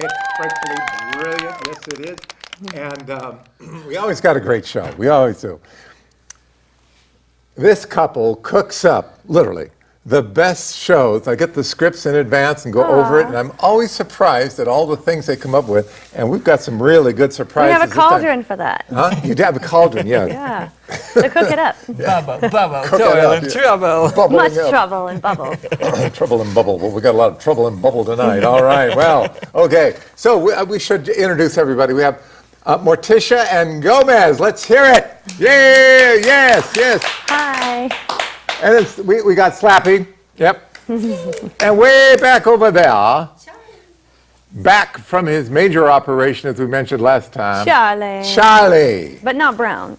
It's Frightfully Brilliant. Yes, it is. And We always got a great show. We always do. This couple cooks up, literally, the best shows. I get the scripts in advance and go over it, and I'm always surprised at all the things they come up with. And we've got some really good surprises. We have a cauldron for that. Huh? You have a cauldron, yes. Yeah. So cook it up. Bubble, Cook it toil, up, and yeah. trouble. Bubbling Much up. trouble and bubble. Trouble and bubble. Well, we got a lot of trouble and bubble tonight. All right. Well, okay. So we should introduce everybody. We have Morticia and Gomez. Let's hear it. Yeah. Yes. Yes. Hi. And it's, we got Slappy. Yep. And way back over there, back from his major operation, as we mentioned last time. Charlie. Charlie. But not Brown.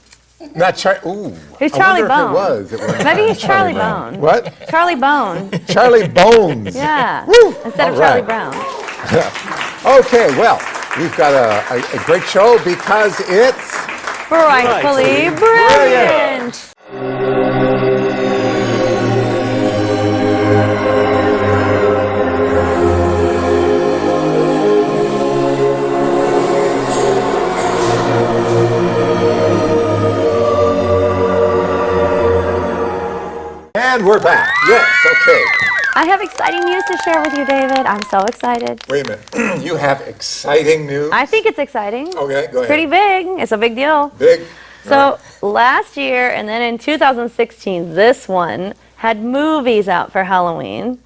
Not Charlie. Ooh. He's I Charlie wonder Bone. if it was. Maybe he's Charlie Brown. Bone. What? Charlie Bone. Charlie Bones. Yeah. Woo. Instead of All Charlie right. Brown. Okay, well, we've got a great show because it's Frightfully Brilliant. And we're back. Yes, okay. I have exciting news to share with you, David. I'm so excited. Wait a minute. You have exciting news? I think it's exciting. Okay, go ahead. Pretty big. It's a big deal. Big? So last year and then in 2016, this one had movies out for Halloween.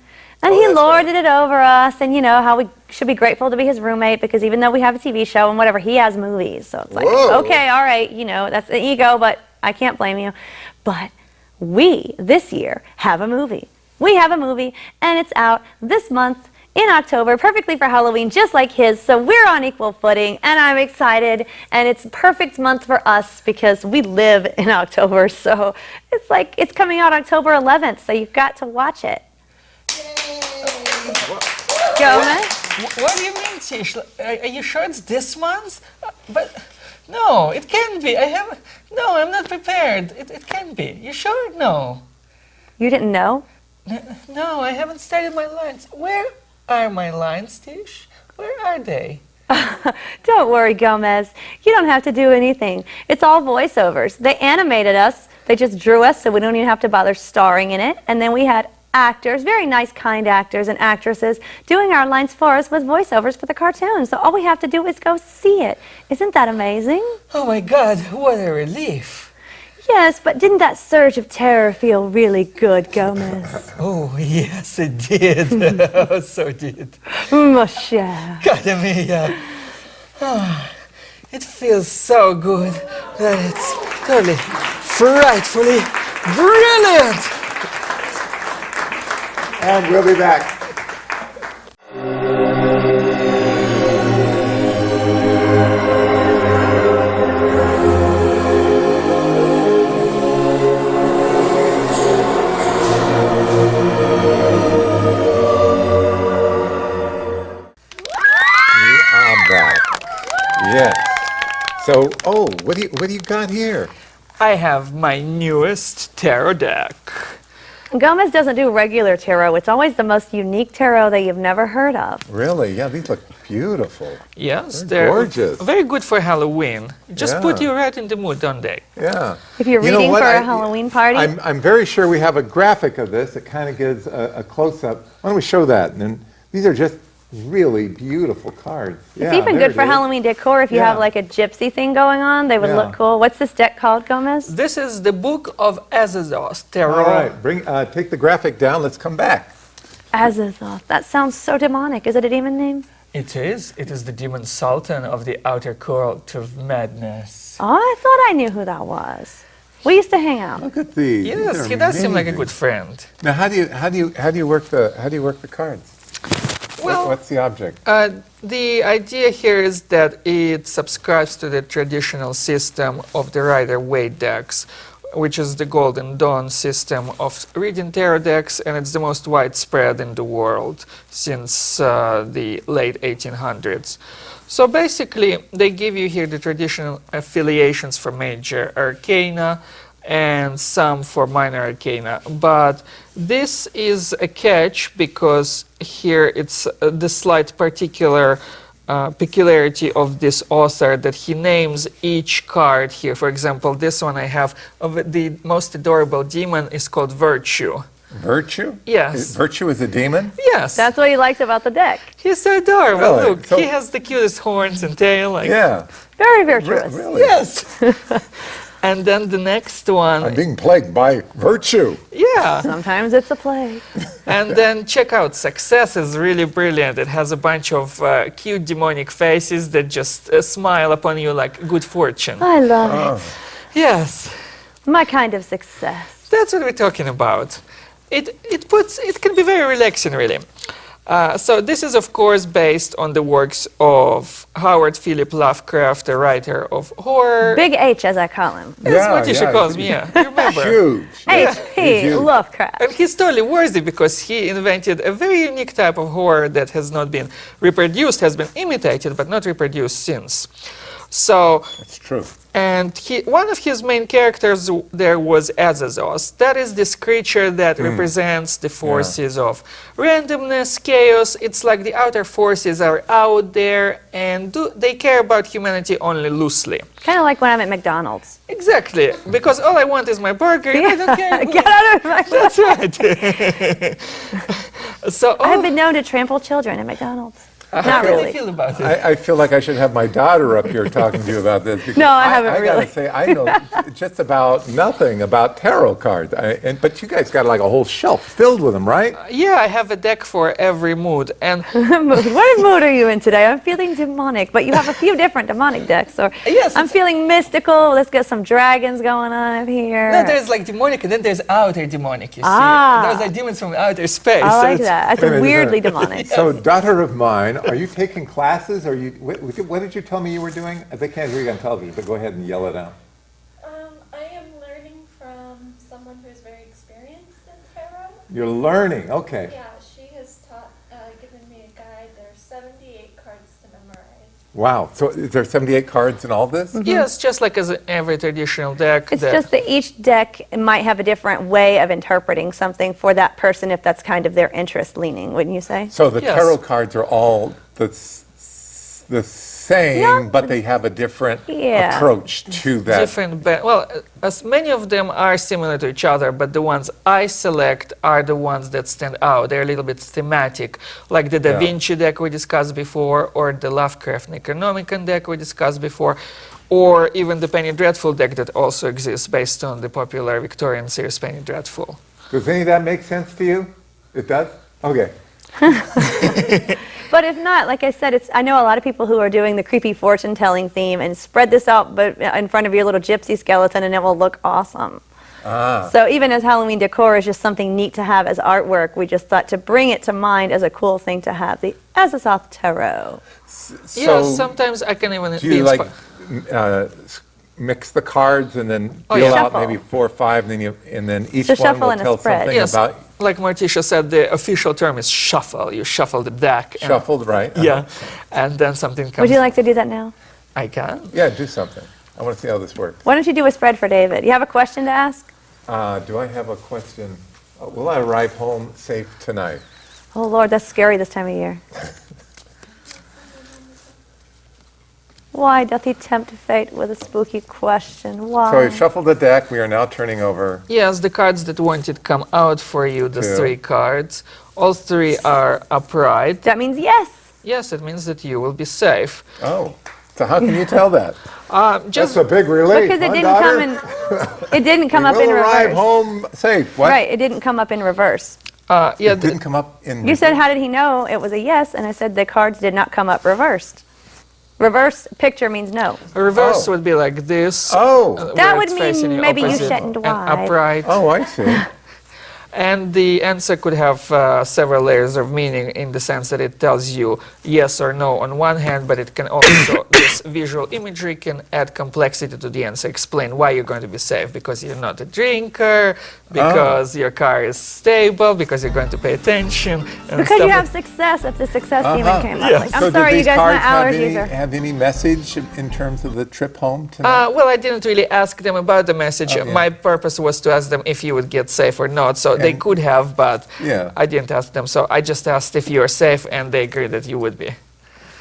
And he that's lorded it over us, and you know how we should be grateful to be his roommate because even though we have a TV show and whatever, he has movies. So it's like, Whoa. okay, all right, you know, that's the ego, but I can't blame you. But we, this year, have a movie. We have a movie, and it's out this month in October, perfectly for Halloween, just like his. So we're on equal footing, and I'm excited. And it's a perfect month for us because we live in October. So it's like it's coming out October 11th, so you've got to watch it. Gomez? What do you mean, Tish? Are you sure it's this month? But no, it can't be. No, I'm not prepared. It can't be. You sure? No. You didn't know? No, I haven't started my lines. Where are my lines, Tish? Where are they? Don't worry, Gomez. You don't have to do anything. It's all voiceovers. They animated us. They just drew us, so we don't even have to bother starring in it. And then we had actors, very nice, kind actors and actresses, doing our lines for us with voiceovers for the cartoon. So all we have to do is go see it. Isn't that amazing? Oh my God, what a relief. Yes, but didn't that surge of terror feel really good, Gomez? Oh, yes, it did. Oh, so did. Morticia. God mia. Oh, it feels so good that it's totally frightfully brilliant. And we'll be back. Yes. So, what do you got here? I have my newest tarot deck. Gomez doesn't do regular tarot. It's always the most unique tarot that you've never heard of. Really? Yeah, these look beautiful. Yes, They're they're gorgeous. very good for Halloween. Just put Yeah. you right in the mood, don't they? Yeah. If you're You know reading what? for a Halloween party. I'm very sure we have a graphic of this that kind of gives a close-up. Why don't we show that? And these are just really beautiful cards. It's even good for Halloween decor if you have Yeah. like a gypsy thing going on. They would Yeah. look cool. What's this deck called, Gomez? This is the Book of Azazoth Tarot. All right, take the graphic down. Let's come back. Azazoth. That sounds so demonic. Is it a demon name? It is. It is the demon sultan of the outer court of madness. Oh, I thought I knew who that was. We used to hang out. Look at these. These Yes, are he does seem like a amazing. good friend. Now, how do you work the cards? Well, What's the object? The idea here is that it subscribes to the traditional system of the Rider-Waite decks, which is the Golden Dawn system of reading tarot decks, and it's the most widespread in the world since the late 1800s. So basically, they give you here the traditional affiliations for major arcana and some for minor arcana. But this is a catch because here it's the slight particular peculiarity of this author that he names each card here. For example, this one I have of the most adorable demon is called Virtue. Virtue? Yes. Virtue is a demon? Yes. That's what he likes about the deck. He's so adorable. Really? Look, So- he has the cutest horns and tail. Like, Yeah. Very virtuous. Really? Yes. And then the next one, I'm being plagued by virtue. yeah. Sometimes it's a plague. And then check out, Success is really brilliant. It has a bunch of cute demonic faces that just smile upon you like good fortune. I love Yes, it. My kind of success. that's what we're talking about. It can be very relaxing, really. So this is, of course, based on the works of Howard Philip Lovecraft, a writer of horror. Big H, as I call him. That's what Morticia calls me, yeah. You remember? Huge. H.P. huge. Lovecraft. And he's totally worthy because he invented a very unique type of horror that has not been reproduced, has been imitated, but not reproduced since. So, That's true. and one of his main characters there was Azazos. That is this creature that represents the forces of randomness, chaos. It's like the outer forces are out there and they care about humanity only loosely. Kind of like when I'm at McDonald's. Exactly, because all I want is my burger and I don't care. Get out of my That's right. So I have been known to trample children at McDonald's. Not how do you really. feel about it? I feel like I should have my daughter up here talking to you about this. Because No, I haven't I really. gotta say, I know just about nothing about tarot cards. But you guys got like a whole shelf filled with them, right? Yeah, I have a deck for every mood, and What mood are you in today? I'm feeling demonic, but you have a few different demonic decks. Or Yes, I'm it's- feeling mystical. Let's get some dragons going on up here. no, there's like demonic, and then there's outer demonic. You see, Ah. those are demons from outer space. I so like it's- that. That's Wait a minute, weirdly is there- demonic. So, daughter of mine, are you taking classes? Or you? What did you tell me you were doing? They can't hear you on television, but go ahead and yell it out. I am learning from someone who's very experienced in tarot. You're learning. Okay. Yeah, she has given me a guide. There are 78 cards to memorize. Wow. So, is there 78 cards in all this? Yes, just like as every traditional deck. It's that- just that each deck might have a different way of interpreting something for that person if that's kind of their interest leaning, wouldn't you say? So the Yes. tarot cards are all the same, Yeah. but they have a different Yeah. approach to that. different well, as many of them are similar to each other, but the ones I select are the ones that stand out. They're a little bit thematic, like the Da Yeah. Vinci deck we discussed before, or the Lovecraft Necronomicon deck we discussed before, or even the Penny Dreadful deck that also exists based on the popular Victorian series Penny Dreadful. Does any of that make sense to you? It does? Okay. But if not, like I said, I know a lot of people who are doing the creepy fortune telling theme and spread this out but in front of your little gypsy skeleton and it will look awesome. So even as Halloween decor is just something neat to have as artwork, we just thought to bring it to mind as a cool thing to have, the Azazoth Tarot. So Yeah, sometimes I can even do be you like inspired. mix the cards and then Oh, deal yeah. out Shuffle. maybe 4 or 5, and then each So one shuffle will and a tell spread. something Yes, about like Morticia said, the official term is shuffle. You shuffle the deck. and- shuffled, right? Yeah, and then something comes. Would you like to do that now? I can. Yeah, do something. I want to see how this works. Why don't you do a spread for David? You have a question to ask? Do I have a question? Will I arrive home safe tonight? Oh Lord, that's scary this time of year. Why doth he tempt fate with a spooky question? Why? So we shuffled the deck. We are now turning over. Yes, the cards that wanted come out for you, the Two. 3 cards. All 3 are upright. That means yes. Yes, it means that you will be safe. Oh, so how can you tell that? Just That's a big relief. Because it huh, didn't daughter? come in. It didn't come up We'll in arrive reverse. home safe. What? Right. It didn't come up in reverse. yeah, It didn't come up in. You said, how did he know it was a yes? And I said, the cards did not come up reversed. Reverse picture means no. a reverse Oh. would be like this. Oh. where That would it's facing mean you maybe you opposite, shouldn't and drive. upright. Oh, I see. And the answer could have several layers of meaning in the sense that it tells you yes or no on one hand, but it can also, this visual imagery can add complexity to the answer, explain why you're going to be safe, because you're not a drinker, because your car is stable, because you're going to pay attention. And Because stuff you like- have success if the success demon came up. Yes. Like, So I'm did sorry, you these guys, my cards have allergies are. have any message in terms of the trip home tonight? Well, I didn't really ask them about the message. Okay. My purpose was to ask them if you would get safe or not. So they And- could have, but Yeah. I didn't ask them. So I just asked if you are safe, and they agreed that you would be.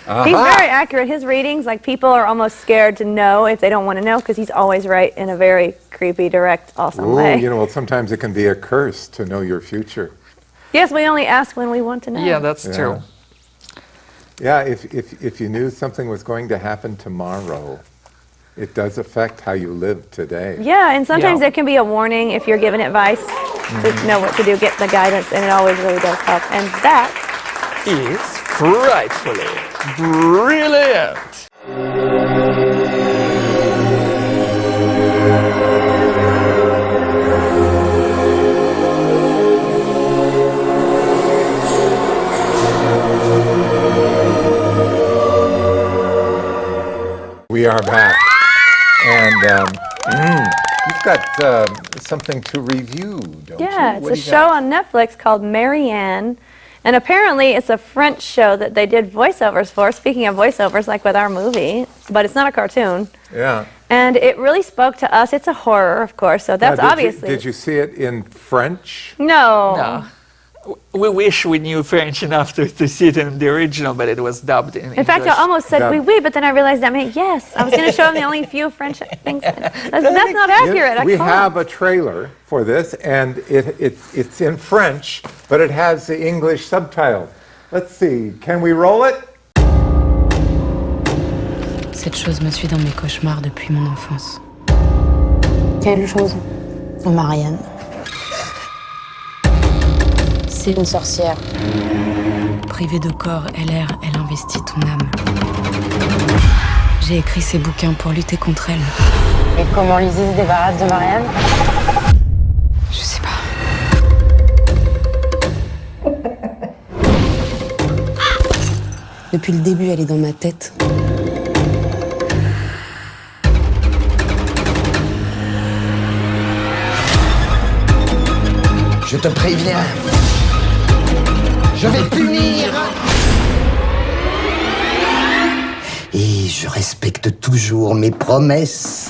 He's very accurate. His readings, like people are almost scared to know if they don't want to know because he's always right in a very creepy, direct, awesome way. You know, well, sometimes it can be a curse to know your future. Yes, we only ask when we want to know. Yeah, that's true. Yeah, if you knew something was going to happen tomorrow, it does affect how you live today. Yeah, and sometimes Yeah. there can be a warning if you're given advice to know what to do, get the guidance, and it always really does help. And that Is Frightfully Brilliant. We are back. And you've got something to review, don't you? Yeah, it's What a do you show got? on Netflix called Marianne. And apparently it's a French show that they did voiceovers for. Speaking of voiceovers, like with our movie, but it's not a cartoon. Yeah. And it really spoke to us. It's a horror, of course, so that's Now, obviously... Did you see it in French? No. No. We wish we knew French enough to see it in the original, but it was dubbed in In fact, I English. almost said That- oui, oui, but then I realized that meant yes. I was going to show him the only few French things. That's not accurate. I We can't. have a trailer for this, and it's in French, but it has the English subtitle. Let's see, can we roll it? Cette chose me suit dans mes cauchemars depuis mon enfance. Quelle chose? Marianne. C'est une sorcière. Privée de corps, elle erre, elle investit ton âme. J'ai écrit ces bouquins pour lutter contre elle. Et comment Lizzie se débarrasse de Marianne? Je sais pas. Depuis le début, elle est dans ma tête. Je te préviens. Je vais punir. Et je respecte toujours mes promesses.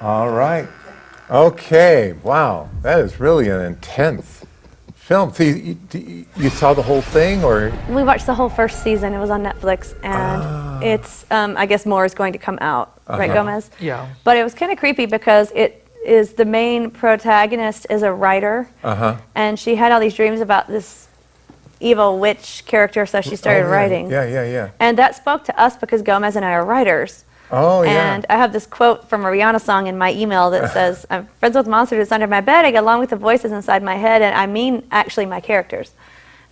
All right. Okay. Wow. That is really an intense film. So you saw the whole thing, or? We watched the whole first season. It was on Netflix, and it's, I guess more is going to come out, right, Gomez? Yeah. But it was kind of creepy because it is the main protagonist is a writer, and she had all these dreams about this evil witch character, so she started writing. Yeah. And that spoke to us because Gomez and I are writers. Oh, yeah. And I have this quote from a Rihanna song in my email that says, I'm friends with monsters under my bed, I get along with the voices inside my head, and I mean actually my characters.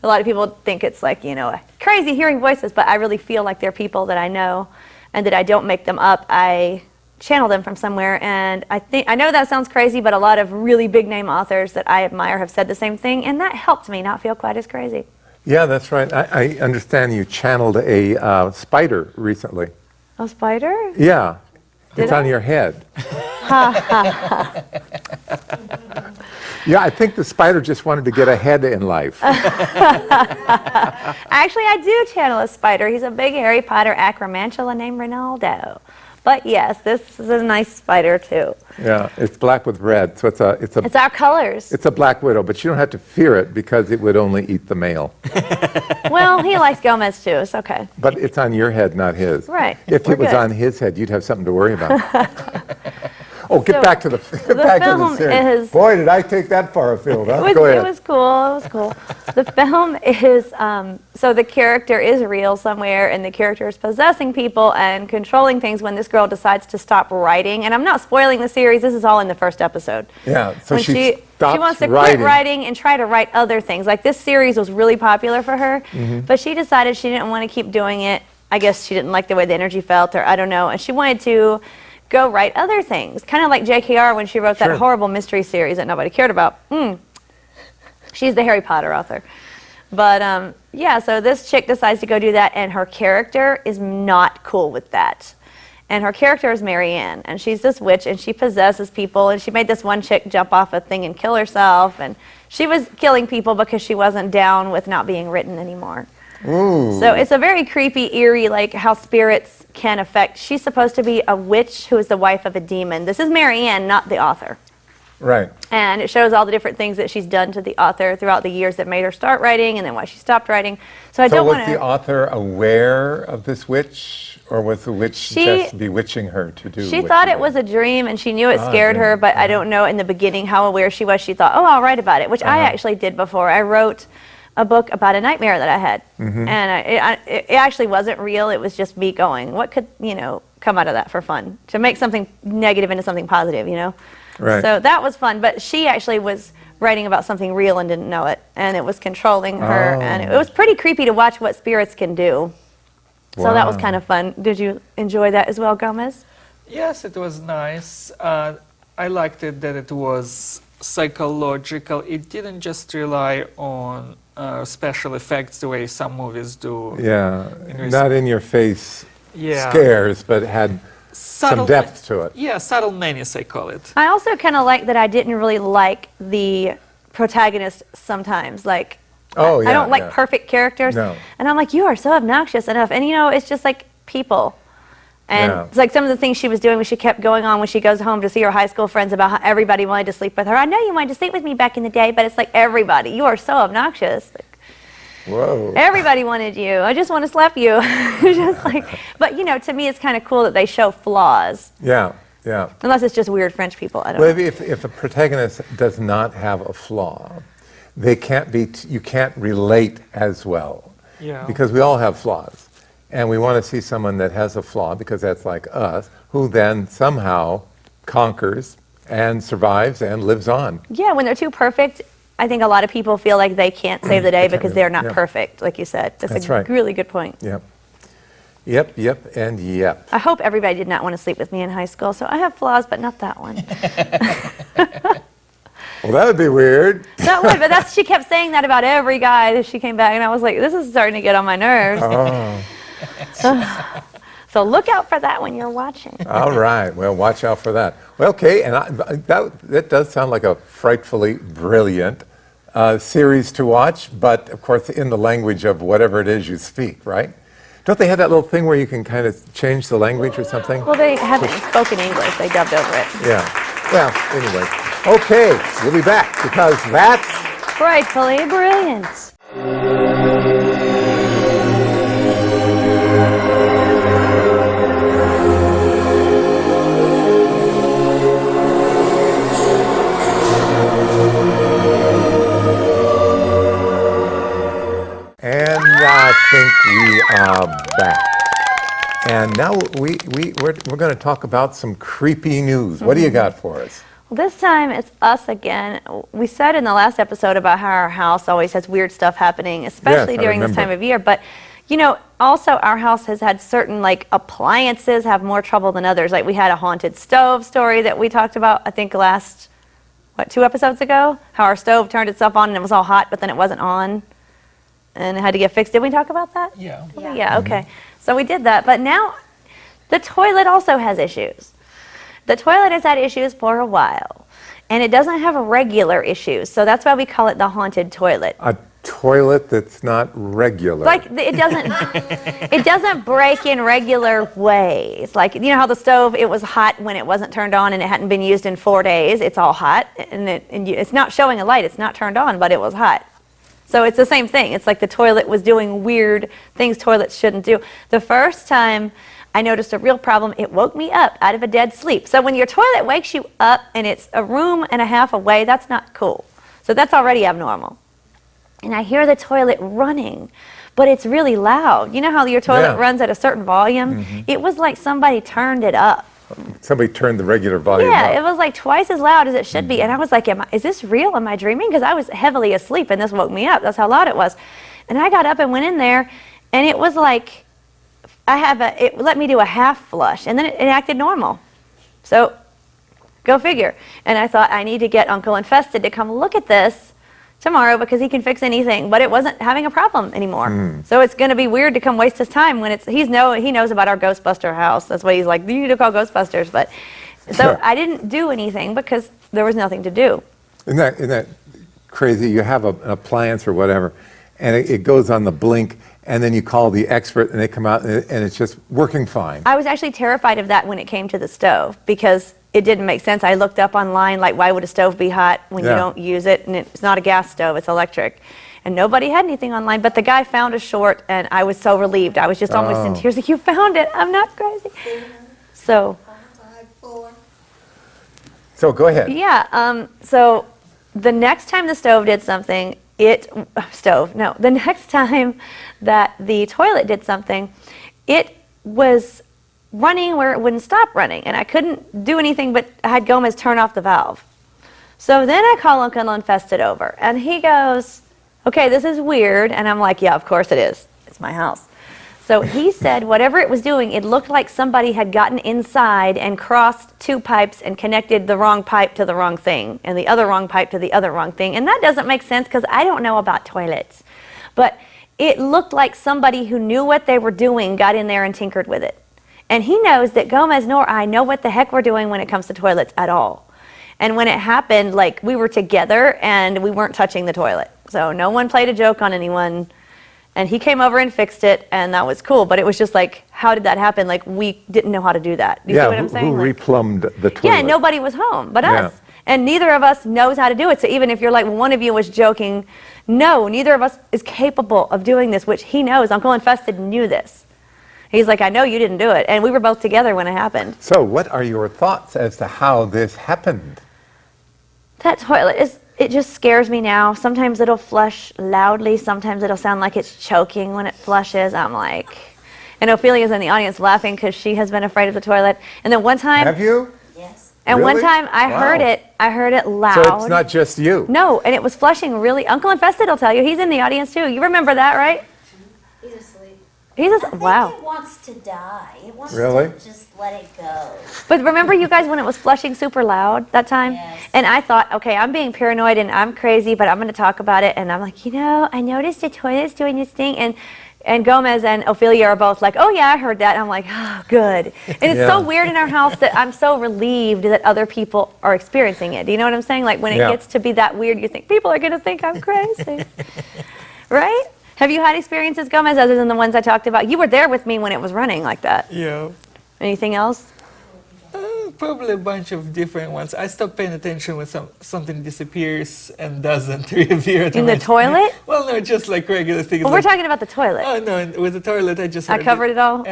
A lot of people think it's like, you know, crazy hearing voices, but I really feel like they're people that I know and that I don't make them up. I channel them from somewhere, and I know that sounds crazy, but a lot of really big name authors that I admire have said the same thing, and that helped me not feel quite as crazy. Yeah, that's right. I understand you channeled a spider recently. A spider? Yeah. It's I? on your head. Yeah, I think the spider just wanted to get ahead in life. Actually, I do channel a spider. He's a big Harry Potter acromantula named Ronaldo. But yes, this is a nice spider too. Yeah, it's black with red, so It's our colors. it's a black widow, but you don't have to fear it because it would only eat the male. Well, he likes Gomez too. It's okay. But it's on your head, not his. Right, If we're it was good. on his head, you'd have something to worry about. Oh, get So, back to the film series. is- Boy, did I take that far afield. Huh? It Go ahead. was cool. It was cool. The film is, so the character is real somewhere, and the character is possessing people and controlling things when this girl decides to stop writing. And I'm not spoiling the series. This is all in the first episode. Yeah, so When she stops wants to writing. quit writing and try to write other things. Like this series was really popular for her, but she decided she didn't want to keep doing it. I guess she didn't like the way the energy felt, or I don't know. And she wanted to go write other things, kind of like JKR when she wrote Sure. that horrible mystery series that nobody cared about. She's the Harry Potter author. But yeah, so this chick decides to go do that, and her character is not cool with that. And her character is Marianne, and she's this witch, and she possesses people, and she made this one chick jump off a thing and kill herself, and she was killing people because she wasn't down with not being written anymore. Ooh. So it's a very creepy, eerie, like how spirits can affect. She's supposed to be a witch who is the wife of a demon. This is Marianne, not the author. Right. And it shows all the different things that she's done to the author throughout the years that made her start writing, and then why she stopped writing. So I don't want was to. the author aware of this witch, or was the witch just bewitching her to do? She what thought she it was did? a dream, and she knew it scared dream. her, but I don't know in the beginning how aware she was. She thought, oh, I'll write about it, which I actually did before. I wrote a book about a nightmare that I had, and it actually wasn't real. It was just me going, what could, come out of that for fun? To make something negative into something positive, Right. So that was fun, but she actually was writing about something real and didn't know it, and it was controlling her, and it was pretty creepy to watch what spirits can do. So that was Wow. kind of fun. Did you enjoy that as well, Gomez? Yes, it was nice. I liked it that it was psychological. It didn't just rely on special effects the way some movies do. Yeah, In not in your face Yeah. scares, but had some depth to it. Yeah, subtle menace, I call it. I also kind of like that I didn't really like the protagonist sometimes. Like, Oh, yeah. I don't like yeah. perfect characters. No. And I'm like, you are so obnoxious enough. And it's just like people. And Yeah. it's like some of the things she was doing when she kept going on when she goes home to see her high school friends about how everybody wanted to sleep with her. I know you wanted to sleep with me back in the day, but it's like everybody. You are so obnoxious. Like, Whoa. everybody wanted you. I just want to slap you. Just like, but to me, it's kind of cool that they show flaws. Yeah, yeah. Unless it's just weird French people. I don't Well, know. if a protagonist does not have a flaw, they can't be. You can't relate as well. Yeah. Because we all have flaws, and we want to see someone that has a flaw because that's like us, who then somehow conquers and survives and lives on. Yeah, when they're too perfect, I think a lot of people feel like they can't save the day because they're not yeah. perfect, like you said. That's a right. really good point. Yep. Yep, and yep. I hope everybody did not want to sleep with me in high school, so I have flaws, but not that one. Well, that would be weird. That one, but she kept saying that about every guy that she came back, and I was like, this is starting to get on my nerves. Oh. So look out for that when you're watching. All right. Well, watch out for that. Well, okay, and that does sound like a frightfully brilliant series to watch, but of course in the language of whatever it is you speak, right? Don't they have that little thing where you can kind of change the language or something? Well, they haven't spoken English. They dubbed over it. Yeah. Well, anyway. Okay, we'll be back because that's Frightfully Brilliant. And I think we are back. And now we're going to talk about some creepy news. What do you got for us? Well, this time it's us again. We said in the last episode about how our house always has weird stuff happening, especially Yes, I during this remember. time of year. But, also our house has had certain, appliances have more trouble than others. Like we had a haunted stove story that we talked about, I think, last, 2 episodes ago? How our stove turned itself on and it was all hot, but then it wasn't on. And it had to get fixed. Did we talk about that? Yeah. Yeah, okay. So we did that. But now the toilet also has issues. The toilet has had issues for a while. And it doesn't have regular issues. So that's why we call it the haunted toilet. A toilet that's not regular. Like it doesn't break in regular ways. Like how the stove, it was hot when it wasn't turned on and it hadn't been used in 4 days. It's all hot and it's not showing a light. It's not turned on, but it was hot. So it's the same thing. It's like the toilet was doing weird things toilets shouldn't do. The first time I noticed a real problem, it woke me up out of a dead sleep. So when your toilet wakes you up and it's a room and a half away, that's not cool. So that's already abnormal. And I hear the toilet running, but it's really loud. You know how your toilet runs at a certain volume? Mm-hmm. It was like somebody turned it up. Somebody turned the regular volume up. Yeah, it was like twice as loud as it should be. And I was like, is this real? Am I dreaming? Because I was heavily asleep and this woke me up. That's how loud it was. And I got up and went in there and it was like, it let me do a half flush and then it acted normal. So go figure. And I thought I need to get Uncle Infested to come look at this tomorrow because he can fix anything, but it wasn't having a problem anymore. So it's going to be weird to come waste his time when he knows about our Ghostbuster house. That's why he's like, you need to call Ghostbusters. But so I didn't do anything because there was nothing to do. Isn't that crazy? You have an appliance or whatever, and it goes on the blink, and then you call the expert, and they come out, and it's just working fine. I was actually terrified of that when it came to the stove because it didn't make sense. I looked up online, like, why would a stove be hot when you don't use it? And it's not a gas stove, it's electric. And nobody had anything online, but the guy found a short, and I was so relieved. I was just almost in tears, like, you found it. I'm not crazy. So go ahead. yeah, so the next time the stove did something, the next time that the toilet did something, it was running where it wouldn't stop running, and I couldn't do anything but I had Gomez turn off the valve. So then I call Uncle Infested over, and he goes, okay, this is weird, and I'm like, yeah, of course it is. It's my house. So he said whatever it was doing, it looked like somebody had gotten inside and crossed two pipes and connected the wrong pipe to the wrong thing, and the other wrong pipe to the other wrong thing, and that doesn't make sense because I don't know about toilets. But it looked like somebody who knew what they were doing got in there and tinkered with it. And he knows that Gomez nor I know what the heck we're doing when it comes to toilets at all. And when it happened, like, we were together and we weren't touching the toilet. So no one played a joke on anyone. And he came over and fixed it, and that was cool. But it was just like, how did that happen? Like, we didn't know how to do that. Do you see what I'm saying? Who replumbed the toilet? Yeah, nobody was home but us. And neither of us knows how to do it. So even if you're like, well, one of you was joking, no, neither of us is capable of doing this, which he knows. Uncle Infested knew this. He's like, I know you didn't do it. And we were both together when it happened. So what are your thoughts as to how this happened? That toilet it just scares me now. Sometimes it'll flush loudly. Sometimes it'll sound like it's choking when it flushes. I'm like, and Ophelia's in the audience laughing because she has been afraid of the toilet. And then one time. Have you? Yes. And Really? one time I heard it loud. So it's not just you. No, and it was flushing really. Uncle Infested will tell you. He's in the audience too. You remember that, right? He's asleep. Wow. It wants to die. It wants Really? to just let it go. But remember you guys when it was flushing super loud that time? Yes. And I thought, okay, I'm being paranoid and I'm crazy, but I'm going to talk about it. And I'm like, I noticed the toilet's doing this thing. And Gomez and Ophelia are both like, oh yeah, I heard that. And I'm like, oh, good. And it's so weird in our house that I'm so relieved that other people are experiencing it. Do you know what I'm saying? Like when it gets to be that weird, you think people are going to think I'm crazy. Right? Have you had experiences, Gomez, other than the ones I talked about? You were there with me when it was running like that. Yeah. Anything else? Probably a bunch of different ones. I stopped paying attention when something disappears and doesn't reappear. In the toilet? Well, no, just like regular things. Well, we're talking about the toilet. Oh, no, and with the toilet, I just I heard covered it all?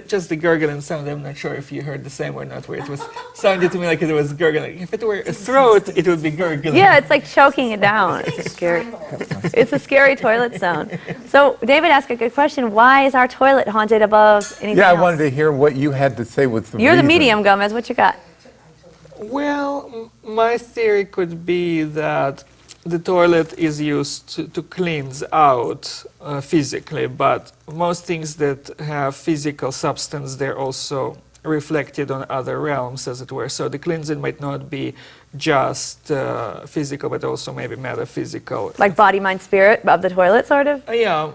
just the gurgling sound. I'm not sure if you heard the same or not, where it was sounded to me like it was gurgling. If it were a throat, it would be gurgling. Yeah, it's like choking it down. It's a scary toilet sound. So David asked a good question. Why is our toilet haunted above anything Yeah, I else? wanted to hear what you had to say with the You're the reason. medium, Gomez. What you got? Well, my theory could be that the toilet is used to cleanse out physically, but most things that have physical substance, they're also reflected on other realms, as it were. So the cleansing might not be just physical, but also maybe metaphysical. Like body, mind, spirit of the toilet, sort of? Yeah,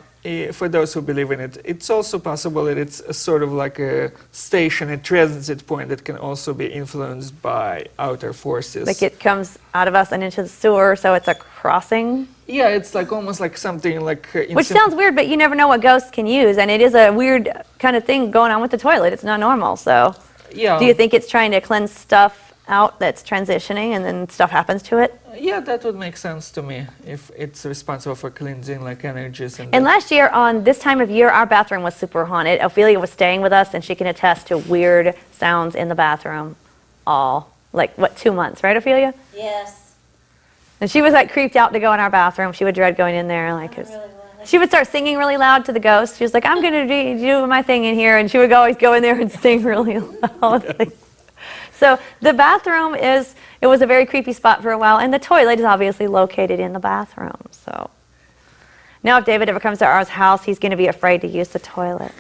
for those who believe in it. It's also possible that it's a sort of like a station, a transit point that can also be influenced by outer forces. Like it comes out of us and into the sewer, so it's a crossing? Yeah, it's like almost like something like... Which sounds weird, but you never know what ghosts can use, and it is a weird kind of thing going on with the toilet. It's not normal, so... Yeah. Do you think it's trying to cleanse stuff out that's transitioning and then stuff happens to it? Yeah, that would make sense to me, if it's responsible for cleansing like energies. And last year, on this time of year, our bathroom was super haunted. Ophelia was staying with us, and she can attest to weird sounds in the bathroom like, 2 months, right, Ophelia? Yes. And she was like creeped out to go in our bathroom. She would dread going in there. Like, 'cause she would start singing really loud to the ghost. She was like, I'm going to do my thing in here. And she would always go in there and sing really loudly. So the bathroom it was a very creepy spot for a while. And the toilet is obviously located in the bathroom. So now if David ever comes to our house, he's going to be afraid to use the toilet.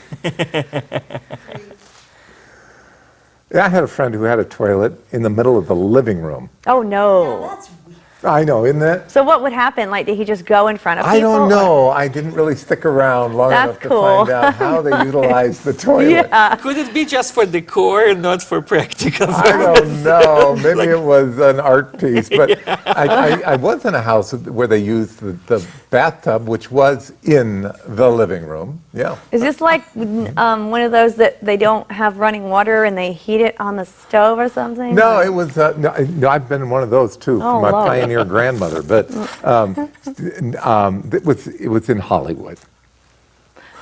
Yeah, I had a friend who had a toilet in the middle of the living room. Oh, no. That's weird. I know, isn't it? So what would happen? Like, did he just go in front of people? I don't or- know. I didn't really stick around long That's enough to cool. find out how they utilized the toilet. Yeah. Could it be just for decor and not for practical I purposes? don't know. Maybe it was an art piece, but I was in a house where they used the bathtub, which was in the living room. Yeah. Is this like one of those that they don't have running water and they heat it on the stove or something? No, it was. No, I've been in one of those too Oh, from my Lord. pioneer grandmother, but it was in Hollywood.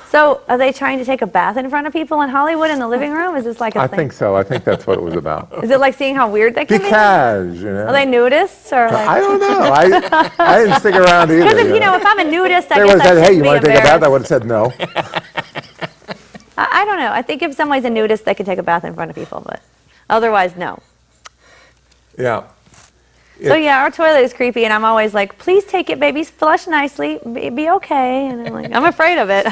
So are they trying to take a bath in front of people in Hollywood in the living room? Is this like a I thing? think so. I think that's what it was about. Is it like seeing how weird they can be? Because Are they nudists or like? I don't know. I didn't stick around either. Because if if I'm a nudist, I they guess would I have said, "Hey, shouldn't you be want to take a bath?" I embarrassed. would have said no. I don't know. I think if somebody's a nudist, they can take a bath in front of people, but otherwise, no. Yeah. So yeah, our toilet is creepy, and I'm always like, "Please take it, baby. Flush nicely. Be okay." And I'm like, I'm afraid of it.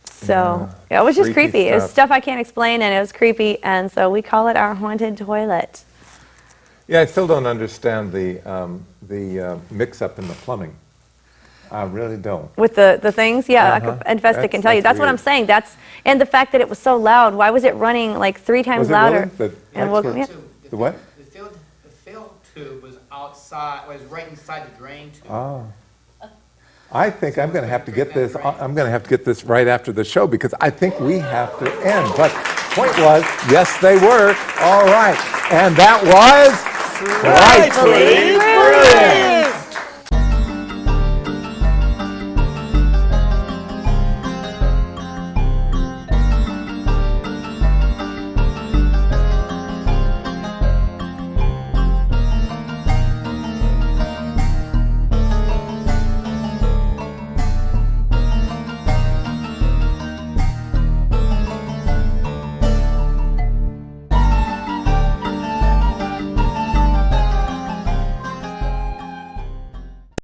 So yeah, it was just Freaky creepy. It was stuff. stuff I can't explain, and it was creepy, and so we call it our haunted toilet. Yeah, I still don't understand the mix-up in the plumbing. I really don't. With the things, yeah, Uh-huh. Infesta can tell you. That's That's what I'm weird. saying. And the fact that it was so loud. Why was it running like 3 times Was it louder? really? The And woke pipes me were- up. The what? The fill tube was outside, was right inside the drain tube. Oh. I think I'm going to have to get this. I'm going to have to get this right after the show because I think we have to end. But point was, yes, they were. All right, and that was Frightfully Brilliant.